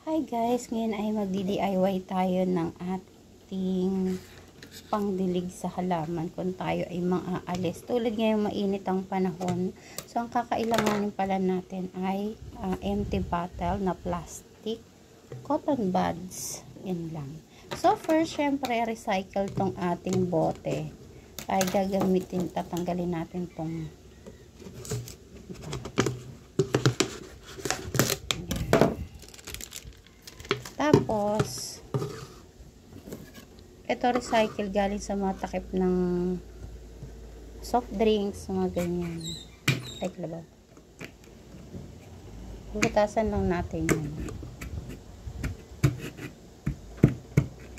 Hi guys, ngayon ay magdi-DIY tayo ng ating pangdilig sa halaman kung tayo ay mang-aalis. Tulad ngayon mainit ang panahon. So ang kakailanganin pala natin ay empty bottle na plastic, cotton buds, yan lang. So first, syempre recycle tong ating bote. Ay gagamitin, tatanggalin natin tong tapos, ito recycle galing sa mga takip ng soft drinks, mga ganyan. Like labaw. Butasan lang natin yan.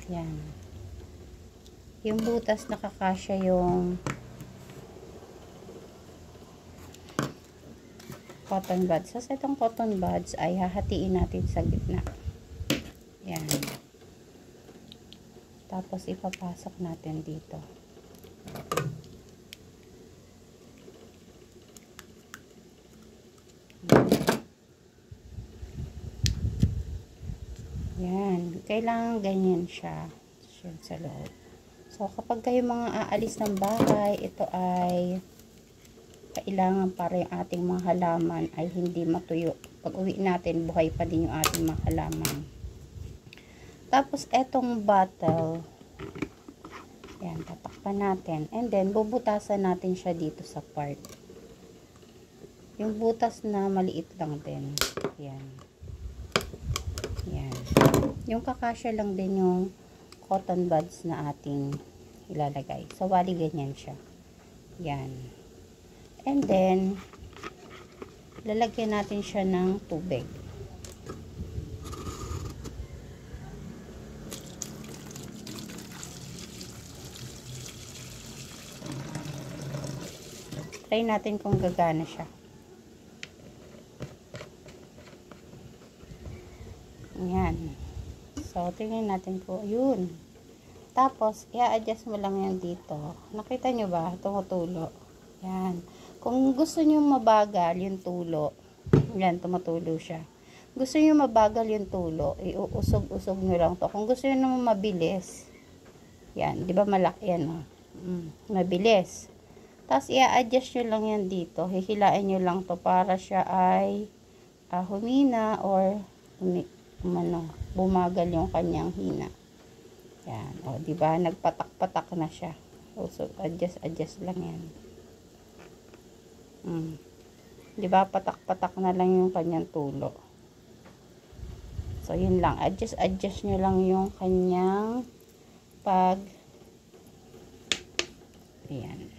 Yan. Yung butas nakakasya yung cotton buds. So, itong cotton buds ay hahatiin natin sa gitna. Yan. Tapos ipapasok natin dito. Yan. Kailangan ganyan siya. Yan sa loob. So, kapag kayo mga aalis ng bahay, ito ay kailangan para yung ating mga halaman ay hindi matuyo. Pag uwi natin, buhay pa din yung ating mga halaman. Tapos, etong bottle, yan, tatakpan natin. And then, bubutasan natin siya dito sa part. Yung butas na maliit lang din. Yan. Yan. Yung kakasya lang din yung cotton buds na ating ilalagay. So, wali ganyan siya. Yan. And then, lalagyan natin siya ng tubig. Try natin kung gagana siya. Ayan. So, tingnan natin po. Yun. Tapos, i-adjust mo lang yan dito. Nakita nyo ba? Tumutulo. Yan. Kung gusto nyo mabagal yung tulo, yan, tumutulo siya. Gusto nyo mabagal yung tulo, iuusog-usog nyo lang to. Kung gusto nyo naman mabilis, yan, di ba malaki yan, oh? Mabilis. Tapos, i-adjust nyo lang yan dito. Hihilain nyo lang to para siya ay humina or bumagal yung kanyang hina. Yan. O, diba? Nagpatak-patak na siya. So, adjust lang yan. Diba? Patak-patak na lang yung kanyang tulo. So, yun lang. Adjust nyo lang yung kanyang ayan.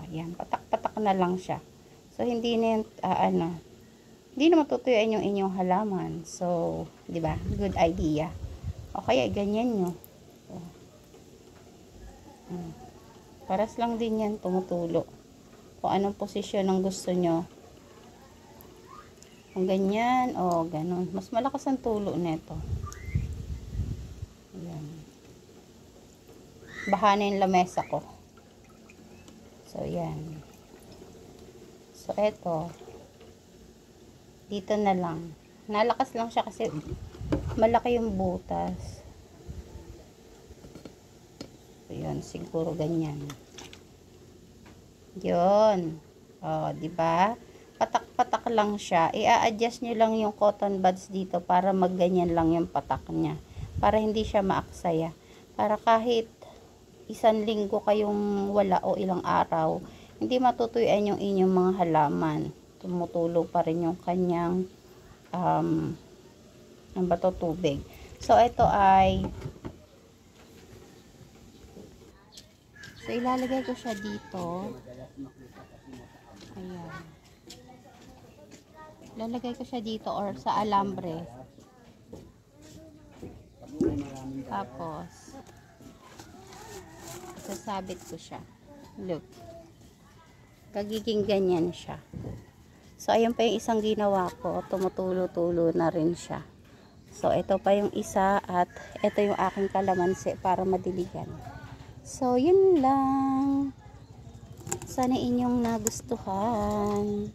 Yan, patak-patak na lang siya. So, hindi na hindi na matutuyuan yung inyong halaman. So, di ba? Good idea. O kaya, ganyan nyo. So, paras lang din yan, tumutulo. Kung anong posisyon ang gusto nyo. Kung ganyan, o ganun. Mas malakas ang tulo nito. Ayan. Bahanin lamesa ko. So, yan. So, eto. Dito na lang. Nalakas lang siya kasi malaki yung butas. So, yan. Siguro ganyan. Yun. O, diba? Patak-patak lang siya. I-adjust nyo lang yung cotton buds dito para magganyan lang yung patak niya. Para hindi siya maaksaya. Para kahit isang linggo kayong wala o ilang araw, hindi matutuyuan yung inyong mga halaman. Tumutulo pa rin yung kanyang tubig. So, ito ay ilalagay ko siya dito. Ayan. Ilalagay ko siya dito or sa alambre. Tapos, sasabit ko siya. Look. Kagiging ganyan siya. So, ayun pa yung isang ginawa ko. Tumutulo-tulo na rin siya. So, ito pa yung isa at ito yung aking kalamansi para madiligan. So, yun lang. Sana inyong nagustuhan.